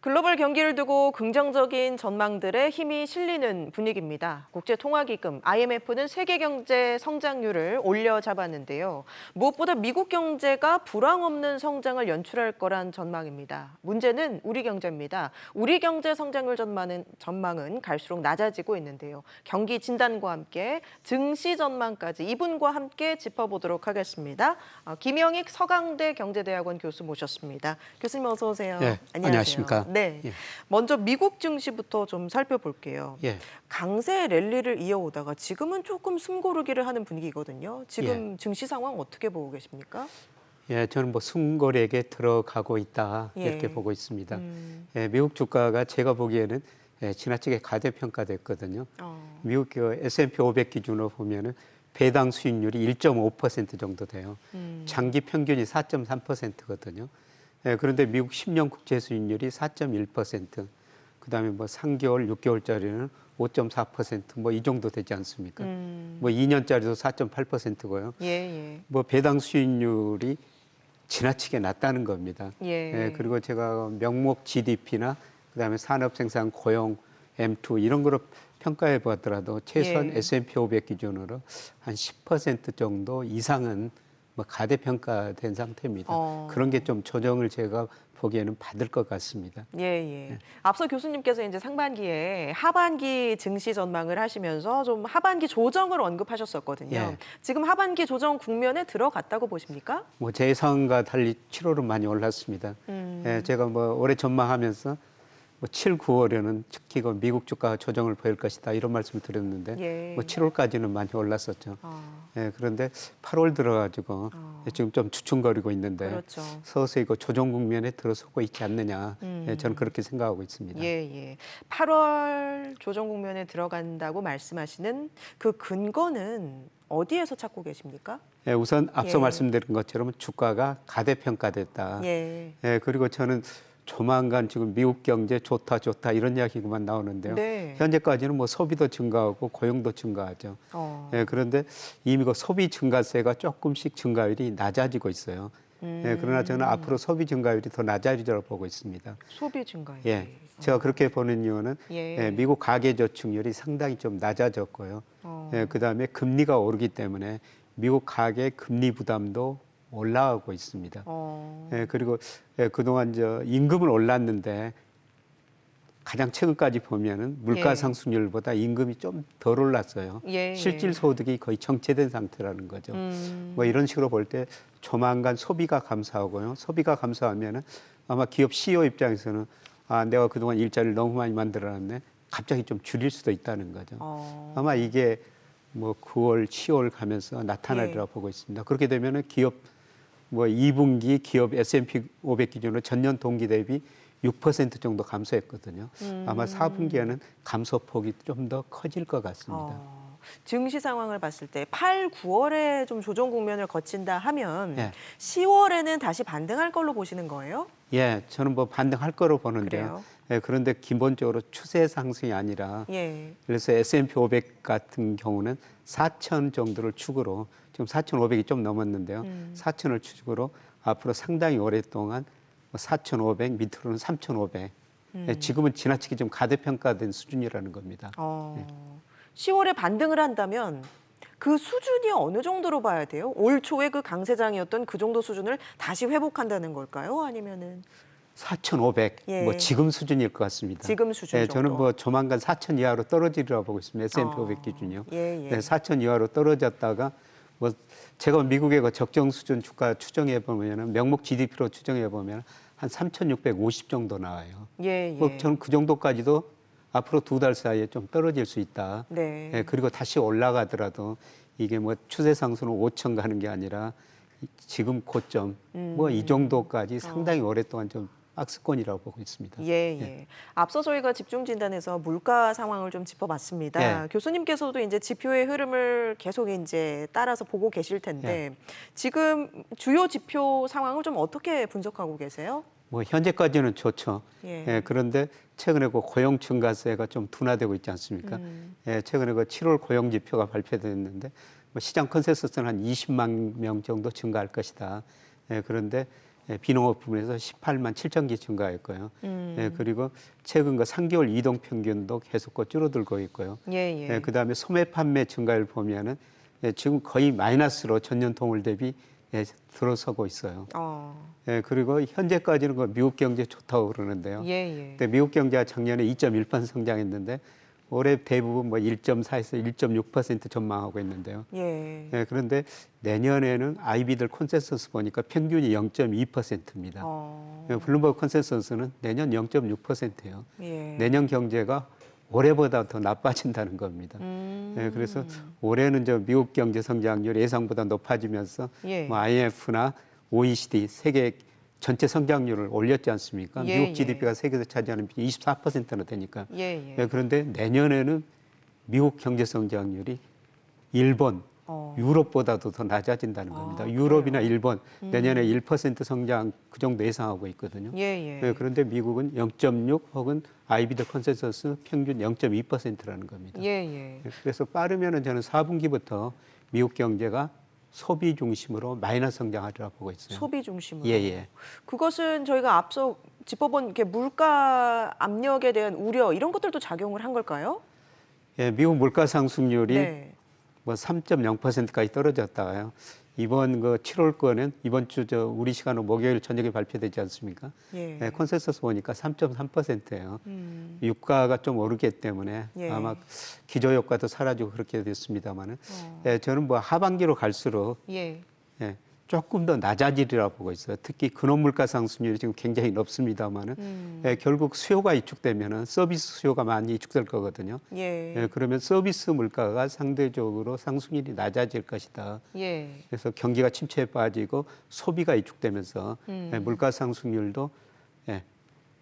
글로벌 경기를 두고 긍정적인 전망들에 힘이 실리는 분위기입니다. 국제통화기금 IMF는 세계 경제 성장률을 올려 잡았는데요. 무엇보다 미국 경제가 불황 없는 성장을 연출할 거란 전망입니다. 문제는 우리 경제입니다. 우리 경제 성장률 전망은 갈수록 낮아지고 있는데요. 경기 진단과 함께 증시 전망까지 이분과 함께 짚어보도록 하겠습니다. 김영익 서강대 경제대학원 교수 모셨습니다. 교수님 어서 오세요. 예, 안녕하십니까. 네, 예. 먼저 미국 증시부터 좀 살펴볼게요. 예. 강세 랠리를 이어오다가 지금은 조금 숨고르기를 하는 분위기거든요. 지금 증시 상황 어떻게 보고 계십니까? 예, 저는 뭐 숨고르기에 들어가고 있다 이렇게 보고 있습니다. 예, 미국 주가가 제가 보기에는 지나치게 가대평가됐거든요. 미국 S&P 500 기준으로 보면은 배당 수익률이 1.5% 정도 돼요. 장기 평균이 4.3%거든요. 예, 그런데 미국 10년 국채 수익률이 4.1%, 그다음에 뭐 3개월, 6개월짜리는 5.4%뭐 이 정도 되지 않습니까? 뭐 2년짜리도 4.8%고요. 뭐 배당 수익률이 지나치게 낮다는 겁니다. 예, 그리고 제가 명목 GDP나 그다음에 산업 생산 고용 M2 이런 거로 평가해 보더라도 최소한 S&P 500 기준으로 한 10% 정도 이상은 뭐 가대평가된 상태입니다. 그런 게 좀 조정을 제가 보기에는 받을 것 같습니다. 앞서 교수님께서 이제 상반기에 하반기 증시 전망을 하시면서 좀 하반기 조정을 언급하셨었거든요. 지금 하반기 조정 국면에 들어갔다고 보십니까? 뭐 제 예상과 달리 7월은 많이 올랐습니다. 예, 제가 뭐 올해 전망하면서 뭐 7, 9월에는 특히 그 미국 주가 조정을 보일 것이다 이런 말씀을 드렸는데 뭐 7월까지는 많이 올랐었죠. 예, 그런데 8월 들어가지고 지금 좀 주춤거리고 있는데 서서히 그 조정 국면에 들어서고 있지 않느냐. 예, 저는 그렇게 생각하고 있습니다. 8월 조정 국면에 들어간다고 말씀하시는 그 근거는 어디에서 찾고 계십니까? 예, 우선 앞서 말씀드린 것처럼 주가가 가대평가됐다. 예, 그리고 저는 조만간 지금 미국 경제 좋다 이런 이야기만 나오는데요. 현재까지는 뭐 소비도 증가하고 고용도 증가하죠. 예, 그런데 이미 그 소비 증가세가 조금씩 증가율이 낮아지고 있어요. 예, 그러나 저는 앞으로 소비 증가율이 더 낮아지리라고 보고 있습니다. 소비 증가율. 예, 제가 그렇게 보는 이유는 미국 가계 저축률이 상당히 좀 낮아졌고요. 예, 그다음에 금리가 오르기 때문에 미국 가계 금리 부담도 올라가고 있습니다. 예, 그리고 그동안 임금을 올랐는데 가장 최근까지 보면은 물가 상승률보다 임금이 좀 덜 올랐어요. 실질 소득이 거의 정체된 상태라는 거죠. 뭐 이런 식으로 볼 때 조만간 소비가 감소하고요. 소비가 감소하면은 아마 기업 CEO 입장에서는 내가 그동안 일자리를 너무 많이 만들어놨네. 갑자기 좀 줄일 수도 있다는 거죠. 아마 이게 뭐 9월, 10월 가면서 나타나리라 보고 있습니다. 그렇게 되면은 기업 뭐 2분기 기업 S&P 500 기준으로 전년 동기 대비 6% 정도 감소했거든요. 아마 4분기에는 감소폭이 좀 더 커질 것 같습니다. 증시 상황을 봤을 때 8, 9월에 좀 조정 국면을 거친다 하면 10월에는 다시 반등할 걸로 보시는 거예요? 예, 저는 뭐 반등할 거로 보는데요. 예, 그런데 기본적으로 추세 상승이 아니라 그래서 S&P 500 같은 경우는 4천 정도를 축으로 지금 4,500이 좀 넘었는데요. 4천을 축으로 앞으로 상당히 오랫동안 4,500 밑으로는 3,500. 지금은 지나치게 좀 가대평가된 수준이라는 겁니다. 10월에 반등을 한다면 그 수준이 어느 정도로 봐야 돼요? 올 초에 그 강세장이었던 그 정도 수준을 다시 회복한다는 걸까요? 아니면은 4,500, 뭐 지금 수준일 것 같습니다. 지금 수준 정도. 저는 뭐 조만간 4,000 이하로 떨어지리라고 보고 있습니다. S&P 500 기준이요. 4,000 이하로 떨어졌다가 뭐 제가 미국의 그 적정 수준 주가 추정해 보면은 명목 GDP로 추정해 보면 한 3,650 정도 나와요. 뭐 저는 그 정도까지도 앞으로 2달 사이에 좀 떨어질 수 있다. 그리고 다시 올라가더라도 이게 뭐 추세 상승은 5천 가는 게 아니라 지금 고점 뭐 이 정도까지 상당히 오랫동안 좀 박스권이라고 보고 있습니다. 앞서 저희가 집중 진단에서 물가 상황을 좀 짚어봤습니다. 교수님께서도 이제 지표의 흐름을 계속 이제 따라서 보고 계실 텐데 지금 주요 지표 상황을 좀 어떻게 분석하고 계세요? 뭐 현재까지는 좋죠. 그런데 최근에 그 고용 증가세가 좀 둔화되고 있지 않습니까? 최근에 그 7월 고용 지표가 발표됐는데 뭐 시장 컨센서스는 한 20만 명 정도 증가할 것이다. 그런데 비농업 부문에서 18만 7천 개 증가했고요. 그리고 최근 그 3개월 이동 평균도 계속 줄어들고 있고요. 그다음에 소매 판매 증가율 보면은 지금 거의 마이너스로 전년 동월 대비 들어서고 있어요. 그리고 현재까지는 그 미국 경제 좋다고 그러는데요. 근데 미국 경제가 작년에 2.1% 성장했는데 올해 대부분 뭐 1.4에서 1.6% 전망하고 있는데요. 그런데 내년에는 아이비들 컨센서스 보니까 평균이 0.2%입니다. 블룸버그 컨센서스는 내년 0.6%예요. 내년 경제가 올해보다 더 나빠진다는 겁니다. 그래서 올해는 저 미국 경제 성장률 예상보다 높아지면서 뭐 IMF나 OECD 세계 전체 성장률을 올렸지 않습니까? 미국 GDP가 세계에서 차지하는 비 24%나 되니까. 그런데 내년에는 미국 경제 성장률이 일본, 유럽보다도 더 낮아진다는 겁니다. 유럽이나 그래요? 일본 내년에 1% 성장 그 정도 예상하고 있거든요. 그런데 미국은 0.6 혹은 아이비드 컨센서스 평균 0.2%라는 겁니다. 그래서 빠르면은 저는 4분기부터 미국 경제가 소비 중심으로 마이너스 성장하리라 보고 있어요. 소비 중심으로. 그것은 저희가 앞서 짚어본 이렇게 물가 압력에 대한 우려 이런 것들도 작용을 한 걸까요? 미국 물가 상승률이 뭐 3.0%까지 떨어졌다가요. 이번 그 7월 거는 이번 주 우리 시간으로 목요일 저녁에 발표되지 않습니까? 컨센서스 보니까 3.3%예요. 유가가 좀 오르기 때문에 아마 기저 효과도 사라지고 그렇게 됐습니다만은 저는 뭐 하반기로 갈수록 조금 더 낮아지리라 보고 있어요. 특히 근원 물가 상승률이 지금 굉장히 높습니다만은 결국 수요가 위축되면은 서비스 수요가 많이 위축될 거거든요. 그러면 서비스 물가가 상대적으로 상승률이 낮아질 것이다. 그래서 경기가 침체에 빠지고 소비가 위축되면서 물가 상승률도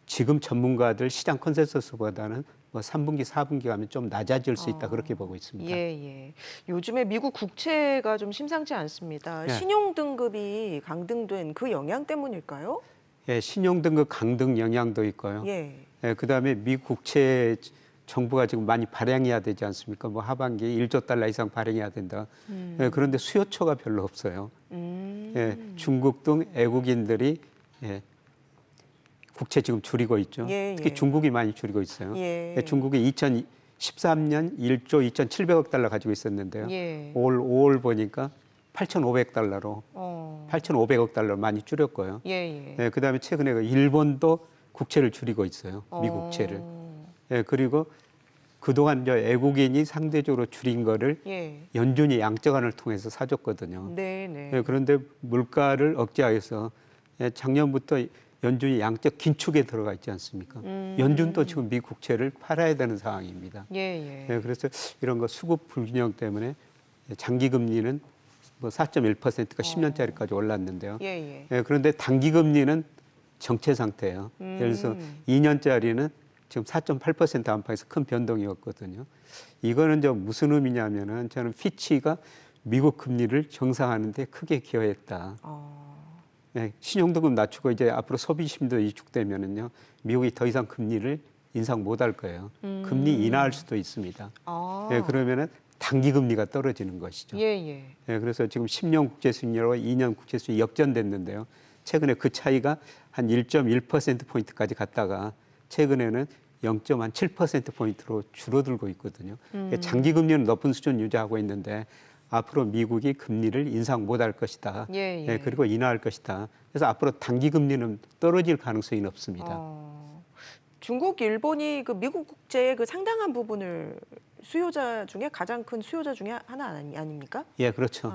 지금 전문가들 시장 컨센서스보다는 뭐 3분기, 4분기 가면 좀 낮아질 수 있다 그렇게 보고 있습니다. 요즘에 미국 국채가 좀 심상치 않습니다. 신용 등급이 강등된 그 영향 때문일까요? 신용 등급 강등 영향도 있고요. 그다음에 미국 국채 정부가 지금 많이 발행해야 되지 않습니까? 뭐 하반기에 1조 달러 이상 발행해야 된다. 그런데 수요처가 별로 없어요. 중국 등 외국인들이 국채 지금 줄이고 있죠. 특히 중국이 많이 줄이고 있어요. 중국이 2013년 1조 2,700억 달러 가지고 있었는데요. 올 5월 보니까 8,500달러로 8,500억 달러 많이 줄였고요. 그다음에 최근에 일본도 국채를 줄이고 있어요. 미국 국채를. 그리고 그동안 외국인이 상대적으로 줄인 거를 연준이 양적완을 통해서 사줬거든요. 그런데 물가를 억제하여서 작년부터 연준이 양적 긴축에 들어가 있지 않습니까? 연준도 지금 미국 국채를 팔아야 되는 상황입니다. 그래서 이런 거 수급 불균형 때문에 장기 금리는 뭐 4.1%가 10년짜리까지 올랐는데요. 그런데 단기 금리는 정체 상태예요. 예를 들어서 2년짜리는 지금 4.8% 안팎에서 큰 변동이 없거든요. 이거는 무슨 의미냐면은 저는 피치가 미국 금리를 정상화하는 데 크게 기여했다. 신용등급 낮추고 이제 앞으로 소비심도 위축되면은요, 미국이 더 이상 금리를 인상 못할 거예요. 금리 인하할 수도 있습니다. 그러면은 단기 금리가 떨어지는 것이죠. 그래서 지금 10년 국채 수익률과 2년 국채 수익이 역전됐는데요. 최근에 그 차이가 한 1.1% 포인트까지 갔다가 최근에는 0.7% 포인트로 줄어들고 있거든요. 장기 금리는 높은 수준 유지하고 있는데. 앞으로 미국이 금리를 인상 못할 것이다. 그리고 인하할 것이다. 그래서 앞으로 단기 금리는 떨어질 가능성이 높습니다. 중국, 일본이 그 미국 국제의 그 상당한 부분을 수요자 중에 가장 큰 수요자 중에 하나 아닙니까? 그렇죠.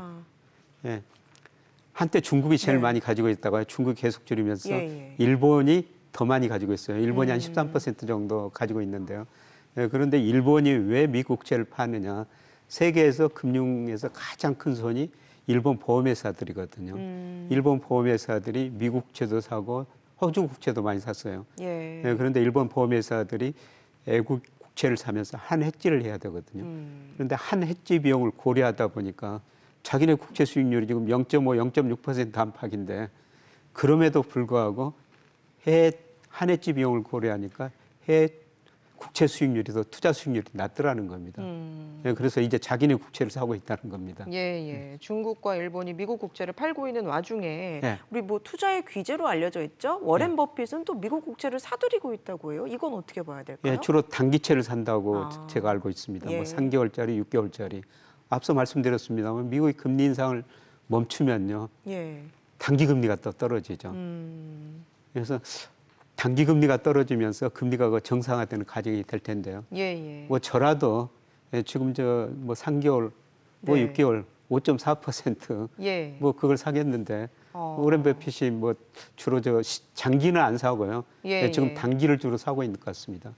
한때 중국이 제일 많이 가지고 있다가 중국이 계속 줄이면서 일본이 더 많이 가지고 있어요. 일본이 한 13% 정도 가지고 있는데요. 그런데 일본이 왜 미국 국채를 파느냐? 세계에서 금융에서 가장 큰 손이 일본 보험회사들이거든요. 일본 보험회사들이 미국 국채도 사고 호주 국채도 많이 샀어요. 그런데 일본 보험회사들이 외국 국채를 사면서 한 해지를 해야 되거든요. 그런데 한 해지 비용을 고려하다 보니까 자기네 국채 수익률이 지금 0.5, 0.6% 안팎인데 그럼에도 불구하고 한 해지 비용을 고려하니까 국채 수익률이 더 투자 수익률이 낮더라는 겁니다. 그래서 이제 자기네 국채를 사고 있다는 겁니다. 예. 중국과 일본이 미국 국채를 팔고 있는 와중에 예. 우리 뭐 투자의 귀재로 알려져 있죠. 워렌 버핏은 또 미국 국채를 사들이고 있다고 해요. 이건 어떻게 봐야 될까요? 예, 주로 단기채를 산다고 아. 제가 알고 있습니다. 예. 뭐 3개월짜리, 6개월짜리. 앞서 말씀드렸습니다만 미국의 금리 인상을 멈추면요. 예. 단기 금리가 또 떨어지죠. 그래서 단기 금리가 떨어지면서 금리가 정상화되는 과정이 될 텐데요. 예. 뭐 저라도 지금 저 뭐 3개월, 뭐 네. 6개월 5.4% 예. 뭐 그걸 사겠는데 어. 워렌 버핏이 뭐 주로 장기는 안 사고요. 예, 지금 예. 단기를 주로 사고 있는 것 같습니다.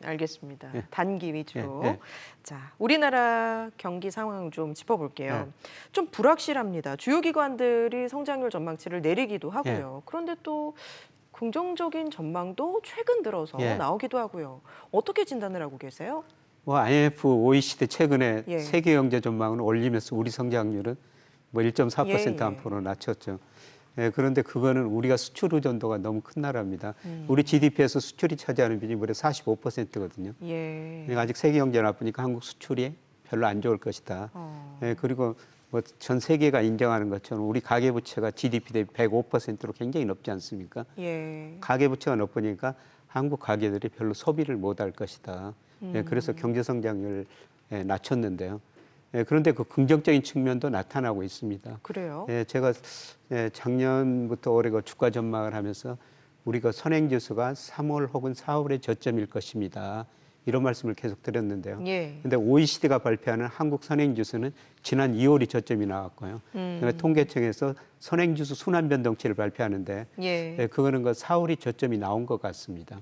알겠습니다. 예. 단기 위주로. 예. 자, 우리나라 경기 상황 좀 짚어볼게요. 예. 좀 불확실합니다. 주요 기관들이 성장률 전망치를 내리기도 예. 하고요. 그런데 또 긍정적인 전망도 최근 들어서 예. 나오기도 하고요. 어떻게 진단을 하고 계세요? 뭐 IMF, OECD 최근에 예. 세계 경제 전망을 올리면서 우리 성장률은 뭐 1.4% 예. 안팎으로 낮췄죠. 그런데 그거는 우리가 수출 의존도가 너무 큰 나라입니다. 우리 GDP에서 수출이 차지하는 비중이 무려 45%거든요. 예. 그러니까 아직 세계 경제 나쁘니까 한국 수출이 별로 안 좋을 것이다. 그리고 뭐 전 세계가 인정하는 것처럼 우리 가계부채가 GDP 대비 105%로 굉장히 높지 않습니까? 예. 가계부채가 높으니까 한국 가계들이 별로 소비를 못할 것이다. 그래서 경제 성장률을 낮췄는데요. 그런데 그 긍정적인 측면도 나타나고 있습니다. 그래요? 제가 작년부터 올해 그 주가 전망을 하면서 우리가 선행지수가 3월 혹은 4월의 저점일 것입니다. 이런 말씀을 계속 드렸는데요. 예. 근데 OECD가 발표하는 한국 선행지수는 지난 2월이 저점이 나왔고요. 그다음에 통계청에서 선행지수 순환 변동치를 발표하는데 예. 그거는 그 4월이 저점이 나온 것 같습니다.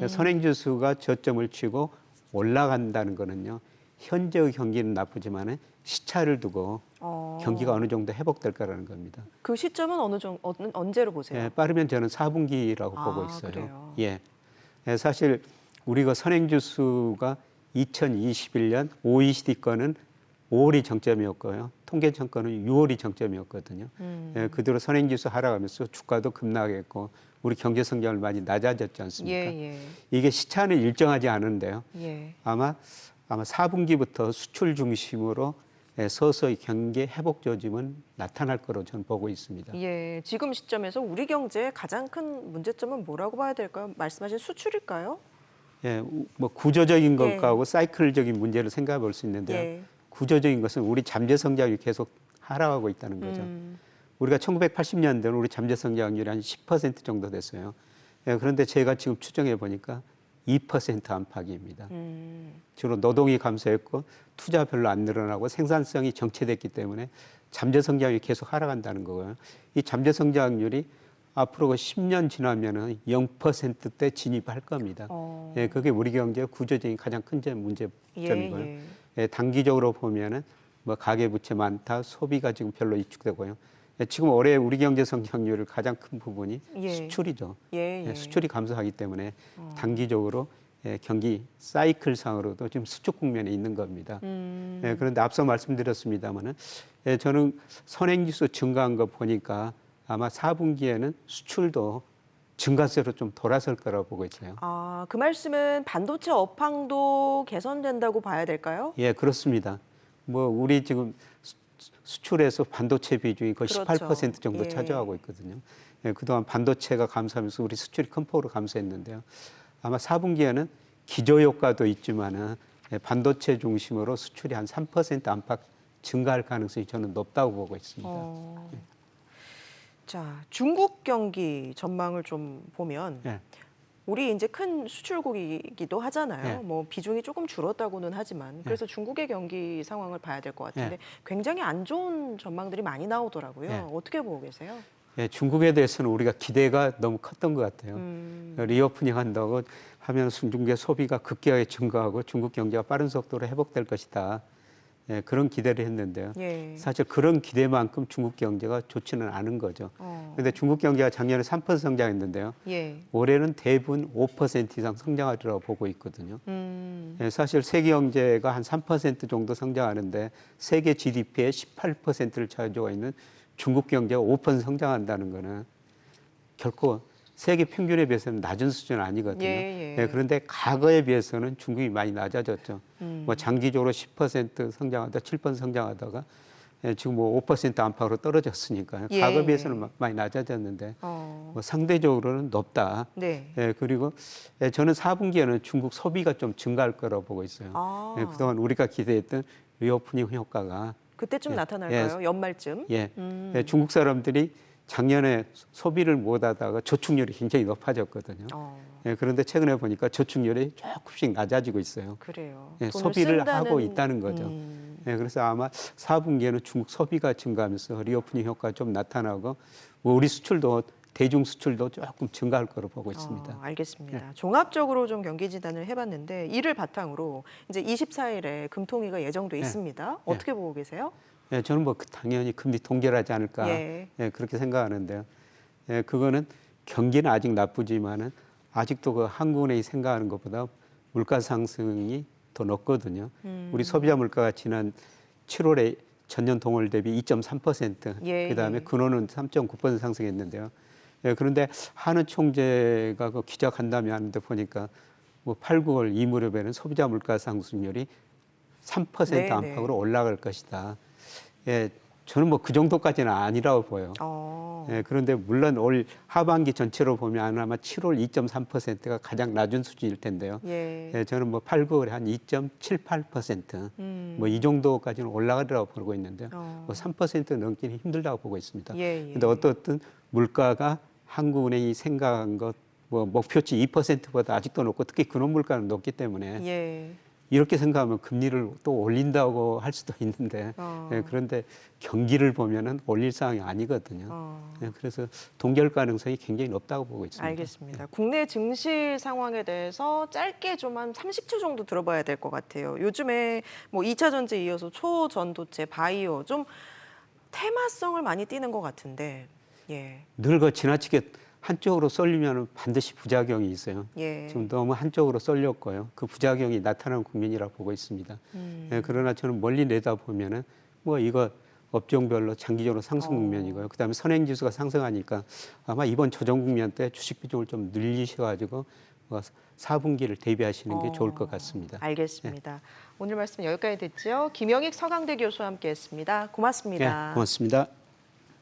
선행지수가 저점을 치고 올라간다는 거는요. 현재의 경기는 나쁘지만 시차를 두고 경기가 어느 정도 회복될 거라는 겁니다. 그 시점은 언제로 보세요? 빠르면 저는 4분기라고 보고 있어요. 그래요? 예. 사실 우리가 선행지수가 2021년 OECD 거는 5월이 정점이었고요. 통계청 거는 6월이 정점이었거든요. 그대로 선행지수 하락하면서 주가도 급락했고 우리 경제 성장을 많이 낮아졌지 않습니까? 예. 이게 시차는 일정하지 않은데요. 예. 아마 4분기부터 수출 중심으로 서서히 경기 회복 조짐은 나타날 거로 저는 보고 있습니다. 예, 지금 시점에서 우리 경제의 가장 큰 문제점은 뭐라고 봐야 될까요? 말씀하신 수출일까요? 예, 뭐 구조적인 예. 것하고 사이클적인 문제를 생각해 볼 수 있는데요. 예. 구조적인 것은 우리 잠재 성장이 계속 하락하고 있다는 거죠. 우리가 1980년대는 우리 잠재 성장률이 한 10% 정도 됐어요. 그런데 제가 지금 추정해 보니까 2% 안팎입니다. 주로 노동이 감소했고 투자 별로 안 늘어나고 생산성이 정체됐기 때문에 잠재 성장이 계속 하락한다는 거고요. 이 잠재 성장률이 앞으로 10년 지나면은 0%대 진입할 겁니다. 그게 우리 경제의 구조적인 가장 큰 문제점이고요. 단기적으로 보면은 뭐 가계부채 많다, 소비가 지금 별로 위축되고요. 지금 올해 우리 경제 성장률을 가장 큰 부분이 수출이죠. 수출이 감소하기 때문에 단기적으로 경기 사이클상으로도 지금 수축 국면에 있는 겁니다. 그런데 앞서 말씀드렸습니다마는 저는 선행지수 증가한 거 보니까 아마 4분기에는 수출도 증가세로 좀 돌아설 거라고 보고 있어요. 아, 그 말씀은 반도체 업황도 개선된다고 봐야 될까요? 예, 그렇습니다. 뭐 우리 지금 수출에서 반도체 비중이 거의 그렇죠. 18% 정도 차지하고 있거든요. 그동안 반도체가 감소하면서 우리 수출이 큰 폭으로 감소했는데요. 아마 4분기에는 기저효과도 있지만은 반도체 중심으로 수출이 한 3% 안팎 증가할 가능성이 저는 높다고 보고 있습니다. 자, 중국 경기 전망을 좀 보면 우리 이제 큰 수출국이기도 하잖아요. 뭐 비중이 조금 줄었다고는 하지만 그래서 중국의 경기 상황을 봐야 될 것 같은데 굉장히 안 좋은 전망들이 많이 나오더라고요. 어떻게 보고 계세요? 중국에 대해서는 우리가 기대가 너무 컸던 것 같아요. 리오프닝 한다고 하면 중국의 소비가 급격하게 증가하고 중국 경제가 빠른 속도로 회복될 것이다. 그런 기대를 했는데요. 사실 그런 기대만큼 중국 경제가 좋지는 않은 거죠. 그런데 중국 경제가 작년에 3% 성장했는데요. 올해는 대부분 5% 이상 성장하리라고 보고 있거든요. 사실 세계 경제가 한 3% 정도 성장하는데 세계 GDP의 18%를 차지하고 있는 중국 경제가 5% 성장한다는 거는 결코 세계 평균에 비해서는 낮은 수준은 아니거든요. 그런데 과거에 비해서는 중국이 많이 낮아졌죠. 뭐 장기적으로 10% 성장하다 7% 성장하다가 지금 뭐 5% 안팎으로 떨어졌으니까요. 과거에 비해서는 많이 낮아졌는데 뭐 상대적으로는 높다. 그리고 저는 4분기에는 중국 소비가 좀 증가할 거라고 보고 있어요. 그동안 우리가 기대했던 리오프닝 효과가 그때쯤 나타날까요? 연말쯤? 중국 사람들이 작년에 소비를 못하다가 저축률이 굉장히 높아졌거든요. 그런데 최근에 보니까 저축률이 조금씩 낮아지고 있어요. 그래요. 소비를 하고 있다는 거죠. 그래서 아마 4분기에는 중국 소비가 증가하면서 리오프닝 효과가 좀 나타나고 뭐 우리 수출도 대중 수출도 조금 증가할 거로 보고 있습니다. 알겠습니다. 종합적으로 좀 경기 진단을 해봤는데 이를 바탕으로 이제 24일에 금통위가 예정돼 있습니다. 어떻게 보고 계세요? 저는 뭐 당연히 금리 동결하지 않을까 그렇게 생각하는데요. 그거는 경기는 아직 나쁘지만은 아직도 그 한국은행이 생각하는 것보다 물가 상승이 더 높거든요. 우리 소비자 물가가 지난 7월에 전년 동월 대비 2.3%, 그다음에 근원은 3.9% 상승했는데요. 그런데 한은 총재가 그 기자 간담회 하는데 보니까 뭐 8, 9월 이 무렵에는 소비자 물가 상승률이 3% 안팎으로 올라갈 것이다. 저는 뭐 그 정도까지는 아니라고 보여요. 그런데 물론 올 하반기 전체로 보면 아마 7월 2.3%가 가장 낮은 수준일 텐데요. 저는 뭐 8, 9월에 한 2.78%, 뭐 이 정도까지는 올라가리라고 보고 있는데요. 뭐 3% 넘기는 힘들다고 보고 있습니다. 그런데 어떻든 물가가 한국은행이 생각한 것, 뭐 목표치 2%보다 아직도 높고 특히 근원 물가는 높기 때문에 이렇게 생각하면 금리를 또 올린다고 할 수도 있는데 그런데 경기를 보면은 올릴 상황이 아니거든요. 그래서 동결 가능성이 굉장히 높다고 보고 있습니다. 알겠습니다. 국내 증시 상황에 대해서 짧게 좀 한 30초 정도 들어봐야 될 것 같아요. 요즘에 뭐 2차 전지에 이어서 초전도체, 바이오 좀 테마성을 많이 띠는 것 같은데. 늘 그 지나치게 한쪽으로 쏠리면 반드시 부작용이 있어요. 지금 너무 한쪽으로 쏠렸고요. 그 부작용이 나타나는 국면이라고 보고 있습니다. 그러나 저는 멀리 내다보면은 뭐 이거 업종별로 장기적으로 상승 국면이고요. 그다음에 선행지수가 상승하니까 아마 이번 조정 국면 때 주식 비중을 좀 늘리셔가지고 4분기를 대비하시는 게 좋을 것 같습니다. 알겠습니다. 오늘 말씀 여기까지 듣죠. 김영익 서강대 교수와 함께했습니다. 고맙습니다. 고맙습니다.